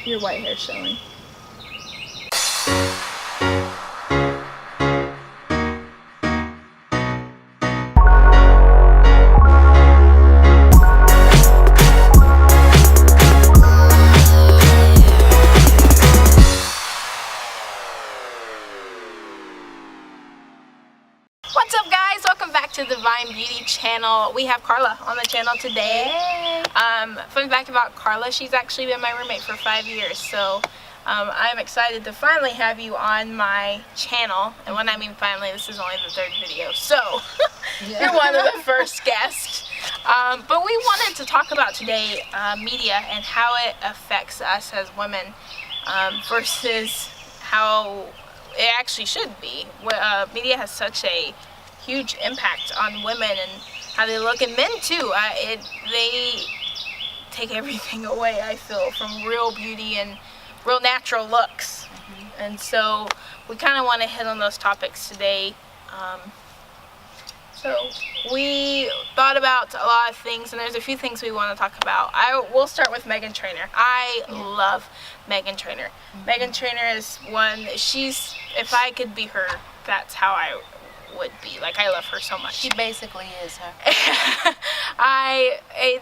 Your white hair's showing. What's up, guys? Welcome back to the Divine Beauty channel. We have Carla on the channel today. Hey. Fun fact about Carla, she's actually been my roommate for 5 years, so I'm excited to finally have you on my channel. And when I mean finally, this is only the 3rd video, so you're one of the first guests. But we wanted to talk about today media and how it affects us as women versus how it actually should be. Media has such a huge impact on women and how they look, and men too. They take everything away, I feel, from real beauty and real natural looks. And so we kind of want to hit on those topics today. So we thought about a lot of things, and there's a few things we want to talk about. We'll start with Meghan Trainor. I love Meghan Trainor. Meghan Trainor is one, if I could be her, that's how I would be. Like, I love her so much. She basically is her.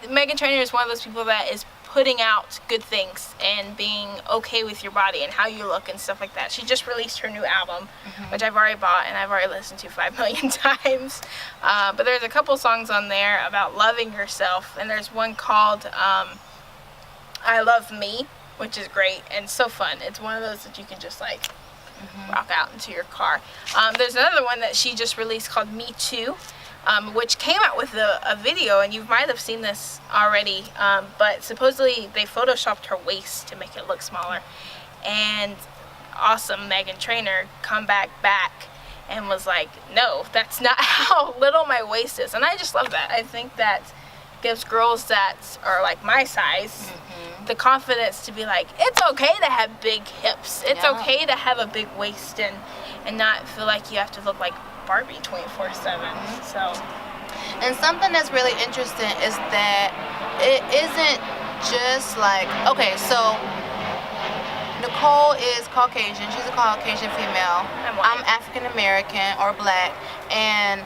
Meghan Trainor is one of those people that is putting out good things and being okay with your body and how you look and stuff like that. She just released her new album, which I've already bought and I've already listened to 5 million times. But there's a couple songs on there about loving yourself, and there's one called I Love Me, which is great and so fun. It's one of those that you can just like rock out into your car. There's another one that she just released called Me Too, which came out with a video, and you might have seen this already, but supposedly they photoshopped her waist to make it look smaller. And awesome Meghan Trainor come back and was like, no, that's not how little my waist is. And I just love that. I think that gives girls that are like my size the confidence to be like, it's okay to have big hips, it's okay to have a big waist, and not feel like you have to look like Barbie 24/7. So, and something that's really interesting is that it isn't just like, okay, so Nicole is Caucasian. She's a Caucasian female. I'm African American or black, and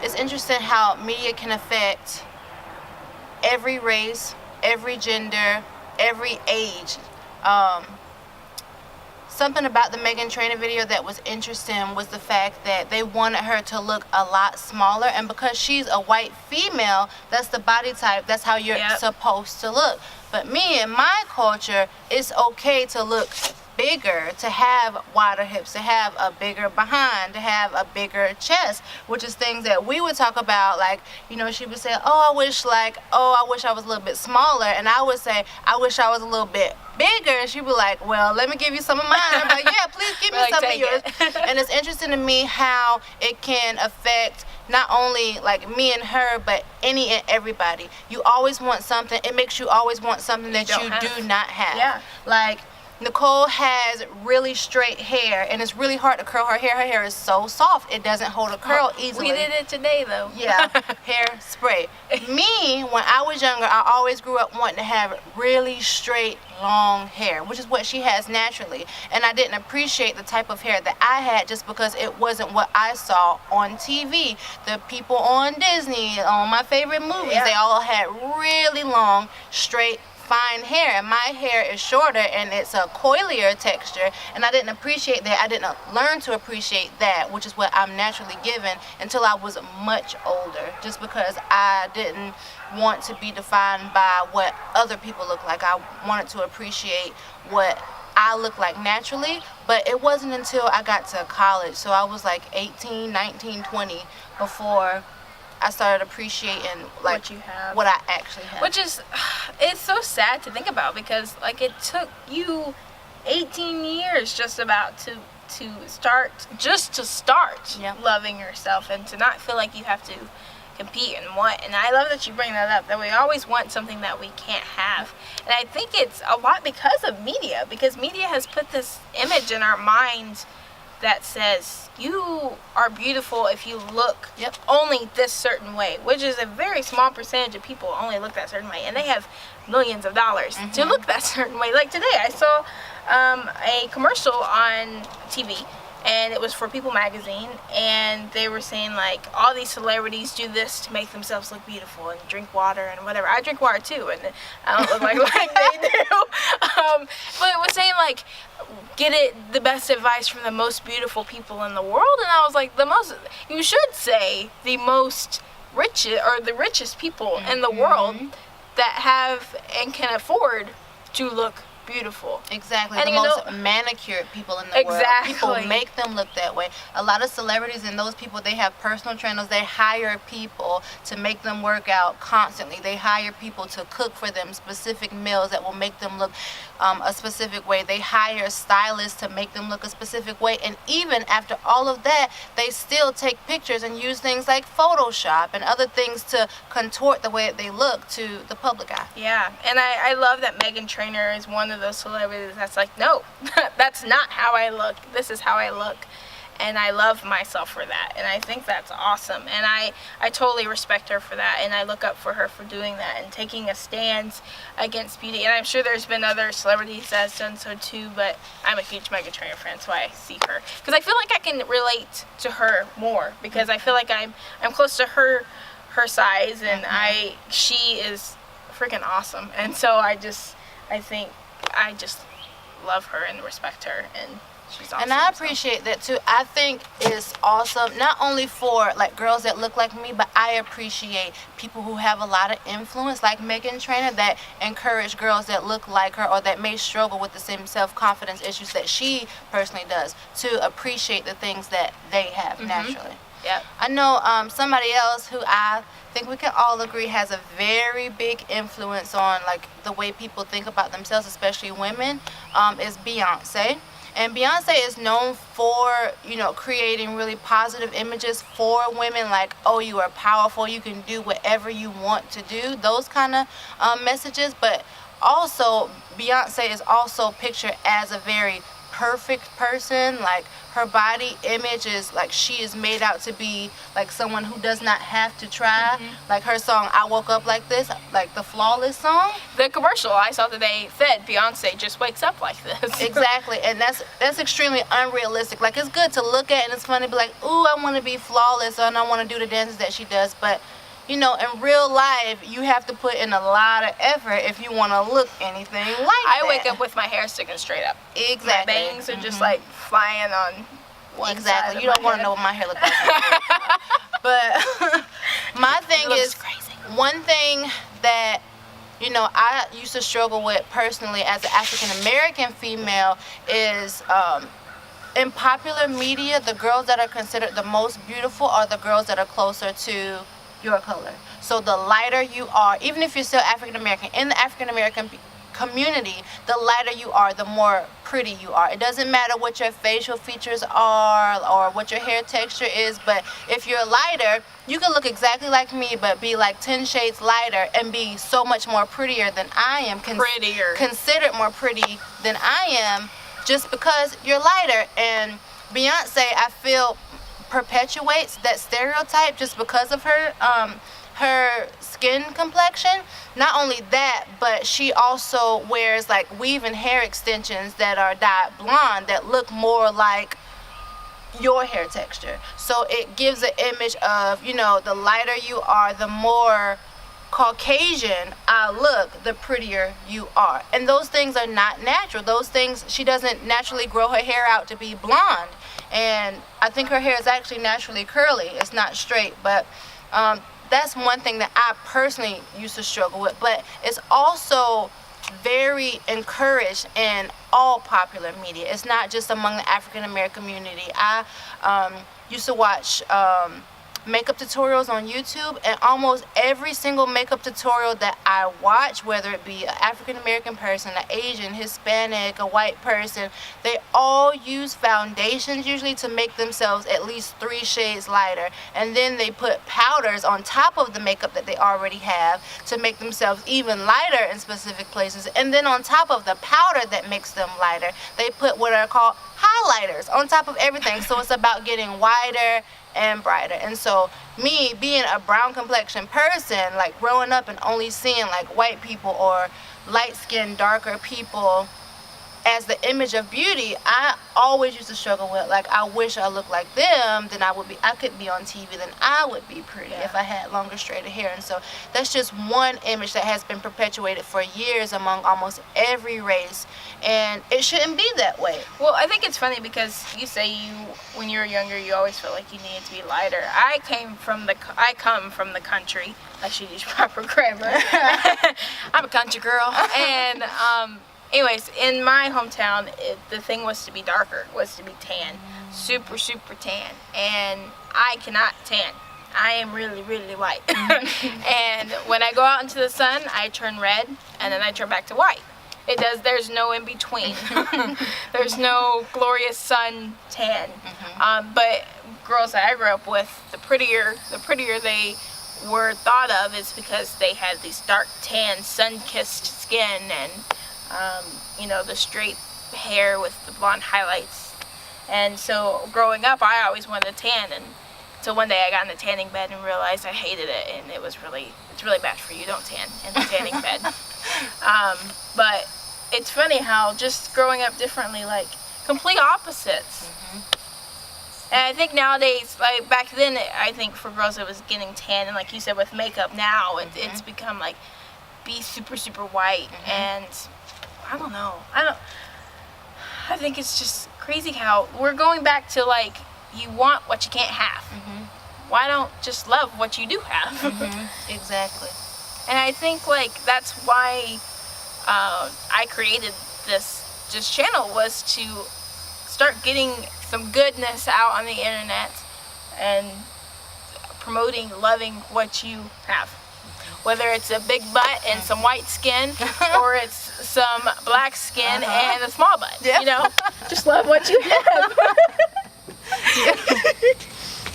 it's interesting how media can affect every race, every gender, every age. Something about the Meghan Trainor video that was interesting was the fact that they wanted her to look a lot smaller, and because she's a white female, that's the body type, that's how you're supposed to look. But me and my culture, it's okay to look bigger, to have wider hips, to have a bigger behind, to have a bigger chest, which is things that we would talk about. Like, you know, she would say, I wish I was a little bit smaller, and I would say, I wish I was a little bit bigger, and she'd be like, well, let me give you some of mine. I'm like, yeah, please give me some of yours. And it's interesting to me how it can affect not only like me and her, but any and everybody. You always want something. It makes you always want something that you do not have. Yeah. Like, Nicole has really straight hair, and it's really hard to curl her hair. Her hair is so soft, it doesn't hold a curl easily. We did it today, though. Yeah, hair spray. Me, when I was younger, I always grew up wanting to have really straight, long hair, which is what she has naturally. And I didn't appreciate the type of hair that I had just because it wasn't what I saw on TV. The people on Disney, on my favorite movies, they all had really long, straight, fine hair, and my hair is shorter and it's a coilier texture, and I didn't appreciate that. I didn't learn to appreciate that, which is what I'm naturally given, until I was much older, just because I didn't want to be defined by what other people look like. I wanted to appreciate what I look like naturally, but it wasn't until I got to college, so I was like 18, 19, 20, before I started appreciating like what you have, what I actually have. Which is, it's so sad to think about, because like it took you 18 years just about to start loving yourself, and to not feel like you have to compete and want. And I love that you bring that up, that we always want something that we can't have. And I think it's a lot because of media, because media has put this image in our minds that says you are beautiful if you look Yep. only this certain way, which is a very small percentage of people only look that certain way, and they have millions of dollars to look that certain way. Like today, I saw a commercial on TV, and it was for People magazine, and they were saying like all these celebrities do this to make themselves look beautiful and drink water and whatever. I drink water too, and I don't look like they do. But it was saying like get the best advice from the most beautiful people in the world, and I was like, you should say the most richest or the richest people in the world that have and can afford to look beautiful. Exactly. And the most manicured people in the world. People make them look that way. A lot of celebrities and those people, they have personal trainers. They hire people to make them work out constantly. They hire people to cook for them specific meals that will make them look a specific way. They hire stylists to make them look a specific way. And even after all of that, they still take pictures and use things like Photoshop and other things to contort the way that they look to the public eye. Yeah, and I love that Meghan Trainor is one of those celebrities that's like, no, that's not how I look. This is how I look. And I love myself for that. And I think that's awesome. And I totally respect her for that. And I look up for her for doing that and taking a stance against beauty. And I'm sure there's been other celebrities that has done so too, but I'm a huge Meghan Trainor fan, so I see her. Because I feel like I can relate to her more. Because I feel like I'm close to her size, and she is freaking awesome. And so I just love her and respect her, and she's awesome. And I appreciate that too. I think it's awesome, not only for like girls that look like me, but I appreciate people who have a lot of influence, like Meghan Trainor, that encourage girls that look like her or that may struggle with the same self-confidence issues that she personally does, to appreciate the things that they have naturally. Yep. I know somebody else who I think we can all agree has a very big influence on like the way people think about themselves, especially women, is Beyonce. And Beyonce is known for, creating really positive images for women, like, oh, you are powerful, you can do whatever you want to do, those kind of messages. But also, Beyonce is also pictured as a very perfect person. Like, her body image is like she is made out to be like someone who does not have to try. Like her song I Woke Up Like This, like the Flawless song. The commercial I saw today said Beyonce just wakes up like this. Exactly. And that's extremely unrealistic. Like, it's good to look at and it's funny to be like, ooh, I want to be flawless and I want to do the dances that she does, but in real life, you have to put in a lot of effort if you want to look anything like that. I wake up with my hair sticking straight up. Exactly. My bangs are just like flying on one side. You don't want to know what my hair looks like. But my thing is, crazy. One thing that I used to struggle with personally as an African American female is in popular media, the girls that are considered the most beautiful are the girls that are closer to your color. So the lighter you are, even if you're still African American, in the African American community, the lighter you are, the more pretty you are. It doesn't matter what your facial features are or what your hair texture is, but if you're lighter, you can look exactly like me but be like 10 shades lighter and be so much more prettier than I am. Considered more pretty than I am just because you're lighter. And Beyonce, I feel, perpetuates that stereotype just because of her skin complexion. Not only that, but she also wears like weave and hair extensions that are dyed blonde that look more like your hair texture. So it gives an image of, the lighter you are, the more Caucasian I look, the prettier you are. And those things are not natural. Those things, she doesn't naturally grow her hair out to be blonde. And I think her hair is actually naturally curly. It's not straight, but that's one thing that I personally used to struggle with. But it's also very encouraged in all popular media. It's not just among the African American community. I used to watch makeup tutorials on YouTube, and almost every single makeup tutorial that I watch, whether it be an African American person, an Asian, Hispanic, a white person, they all use foundations usually to make themselves at least 3 shades lighter, and then they put powders on top of the makeup that they already have to make themselves even lighter in specific places, and then on top of the powder that makes them lighter, they put what are called highlighters on top of everything. So it's about getting whiter and brighter. And so me being a brown complexion person, like growing up and only seeing like white people or light-skinned, darker people as the image of beauty, I always used to struggle with, like, I wish I looked like them, then I could be on TV, then I would be pretty if I had longer, straighter hair. And so that's just one image that has been perpetuated for years among almost every race, and it shouldn't be that way. Well, I think it's funny because you say when you were younger, you always felt like you needed to be lighter. I come from the country. I should use proper grammar. I'm a country girl, and anyways, in my hometown, the thing was to be darker, was to be tan, super, super tan, and I cannot tan. I am really, really white. And when I go out into the sun, I turn red, and then I turn back to white. There's no in between. There's no glorious sun tan. But girls that I grew up with, the prettier they were thought of is because they had these dark tan, sun-kissed skin and the straight hair with the blonde highlights. And so growing up, I always wanted to tan, and so one day I got in the tanning bed and realized I hated it, and it's really bad for you. Don't tan in the tanning bed. But it's funny how just growing up differently, like complete opposites. And I think nowadays, like back then, I think for girls it was getting tan, and like you said with makeup now, it's become like be super, super white, and I don't know. I think it's just crazy how we're going back to like you want what you can't have. Why don't just love what you do have? Exactly. And I think like that's why I created this channel, was to start getting some goodness out on the internet and promoting loving what you have. Whether it's a big butt and some white skin, or it's some black skin and a small butt. Just love what you have.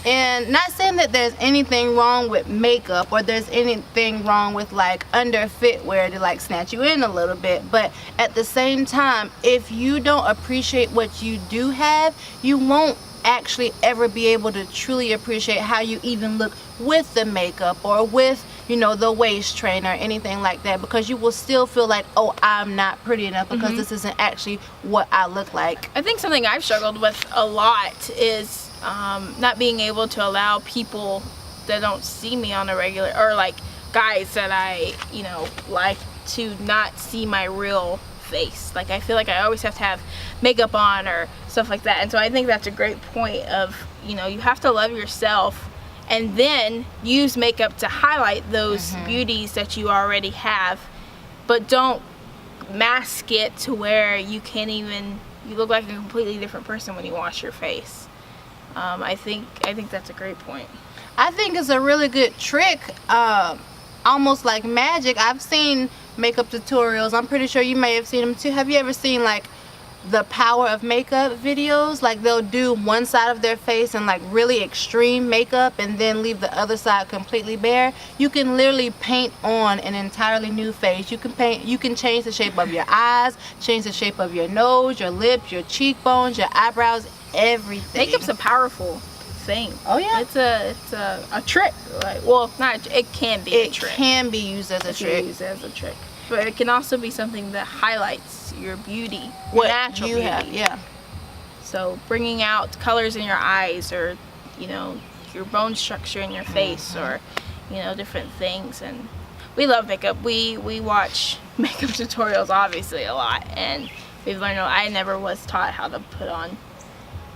And not saying that there's anything wrong with makeup or there's anything wrong with like under footwear to like snatch you in a little bit, but at the same time, if you don't appreciate what you do have, you won't actually ever be able to truly appreciate how you even look with the makeup or with the waist train or anything like that, because you will still feel like, oh, I'm not pretty enough because this isn't actually what I look like. I think something I've struggled with a lot is not being able to allow people that don't see me on a regular, or like guys that I like, to not see my real face. Like I feel like I always have to have makeup on or stuff like that. And so I think that's a great point of you have to love yourself and then use makeup to highlight those beauties that you already have, but don't mask it to where you look like a completely different person when you wash your face. I think that's a great point. I think it's a really good trick, almost like magic. I've seen makeup tutorials. I'm pretty sure you may have seen them too. Have you ever seen like the power of makeup videos? Like they'll do one side of their face in like really extreme makeup and then leave the other side completely bare. You can literally paint on an entirely new face. You can change the shape of your eyes, change the shape of your nose, your lips, your cheekbones, your eyebrows, everything. Makeup's a powerful thing. Oh yeah, it's a trick. Like, well, it can be a trick. It can be used as a trick. Used as a trick, but it can also be something that highlights your beauty, what natural you beauty. have. Yeah. So bringing out colors in your eyes, or your bone structure in your face, or different things. And we love makeup. We watch makeup tutorials obviously a lot, and we've learned. I never was taught how to put on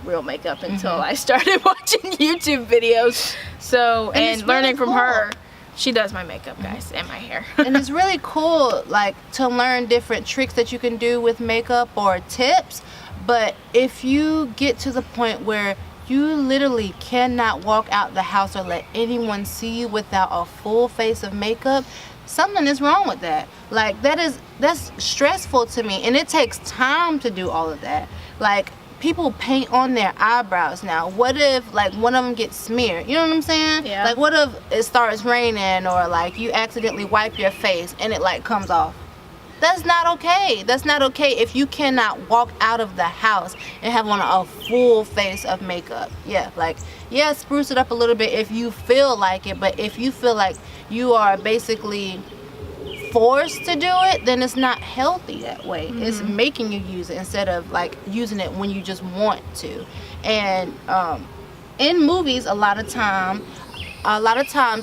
real makeup until I started watching YouTube videos. So and learning really from her. She does my makeup, guys, and my hair. And it's really cool, like, to learn different tricks that you can do with makeup or tips. But if you get to the point where you literally cannot walk out the house or let anyone see you without a full face of makeup, something is wrong with that. Like, that's stressful to me, and it takes time to do all of that. Like, people paint on their eyebrows now. What if like one of them gets smeared? You know what I'm saying? Yeah. Like what if it starts raining, or like you accidentally wipe your face and it like comes off? That's not okay. That's not okay if you cannot walk out of the house and have on a full face of makeup. Yeah, like, yeah, spruce it up a little bit if you feel like it, but if you feel like you are basically forced to do it, then it's not healthy that way. It's making you use it instead of like using it when you just want to. And in movies, a lot of times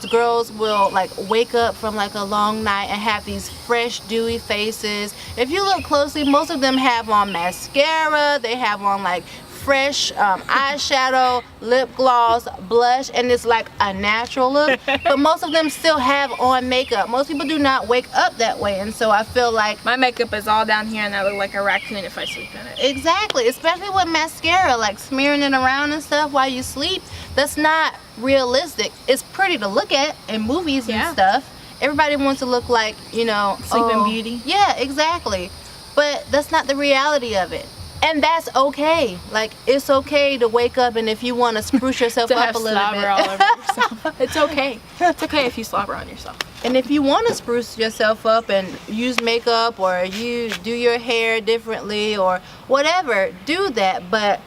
girls will like wake up from like a long night and have these fresh dewy faces. If you look closely, most of them have on mascara, they have on like fresh eyeshadow, lip gloss, blush, and it's like a natural look. But most of them still have on makeup. Most people do not wake up that way, and so I feel like my makeup is all down here and I look like a raccoon if I sleep in it. Exactly, especially with mascara, like smearing it around and stuff while you sleep. That's not realistic. It's pretty to look at in movies and stuff. Everybody wants to look like, you know, Sleeping Beauty. Yeah, exactly. But that's not the reality of it. And that's okay. Like, it's okay to wake up, and if you want to spruce yourself to up have a little slobber bit. all over yourself. It's okay. It's okay if you slobber on yourself. And if you want to spruce yourself up and use makeup, or you do your hair differently or whatever, do that. But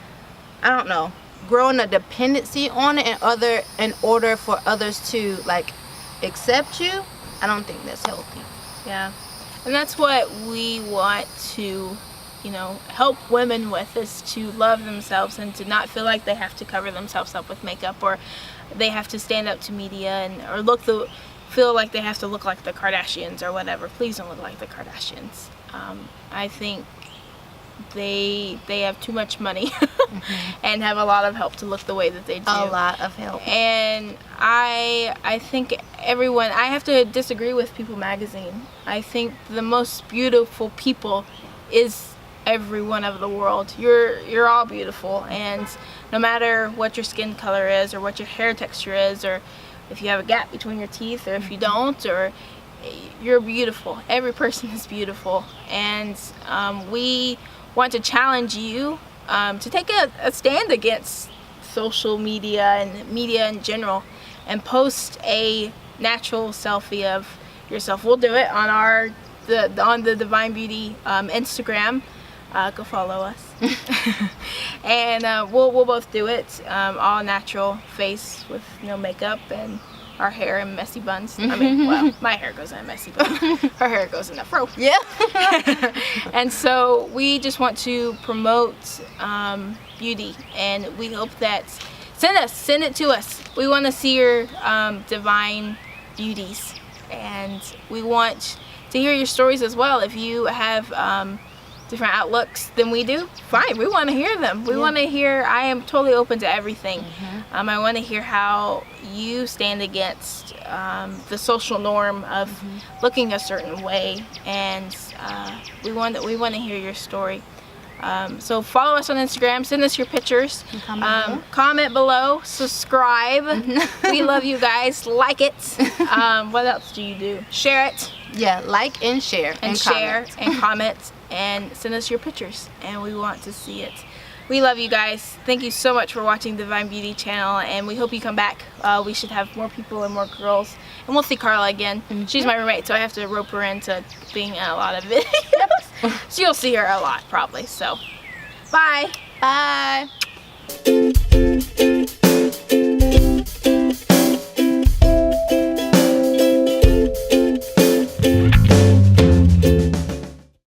I don't know, growing a dependency on it in order for others to like accept you, I don't think that's healthy. Yeah. And that's what we want to, you know, help women with, is to love themselves and to not feel like they have to cover themselves up with makeup, or they have to stand up to media or feel like they have to look like the Kardashians or whatever. Please don't look like the Kardashians. I think they have too much money and have a lot of help to look the way that they do. A lot of help. And I think everyone, I have to disagree with People Magazine. I think the most beautiful people is everyone of the world. You're all beautiful, and no matter what your skin color is or what your hair texture is, or if you have a gap between your teeth or if you don't, or you're beautiful. Every person is beautiful, and we want to challenge you to take a stand against social media and media in general, and post a natural selfie of yourself. We'll do it on the Divine Beauty Instagram. Go follow us. And we'll both do it, all natural face with no makeup, and our hair in messy buns. I mean, well, my hair goes in a messy bun. Her hair goes in a fro. Yeah. And so we just want to promote beauty, and we hope that send it to us. We want to see your divine beauties, and we want to hear your stories as well. If you have different outlooks than we do, fine, we want to hear them. We want to hear. I am totally open to everything. I want to hear how you stand against the social norm of looking a certain way, and we want to hear your story. So follow us on Instagram, send us your pictures, comment below, subscribe. We love you guys. Like it. What else do you do? Share it. Yeah, like and share and comment and send us your pictures, and we want to see it. We love you guys. Thank you so much for watching Divine Beauty channel, and we hope you come back. We should have more people and more girls, and we'll see Carla again. She's my roommate, so I have to rope her into being in a lot of videos. So you'll see her a lot probably. So bye. Bye.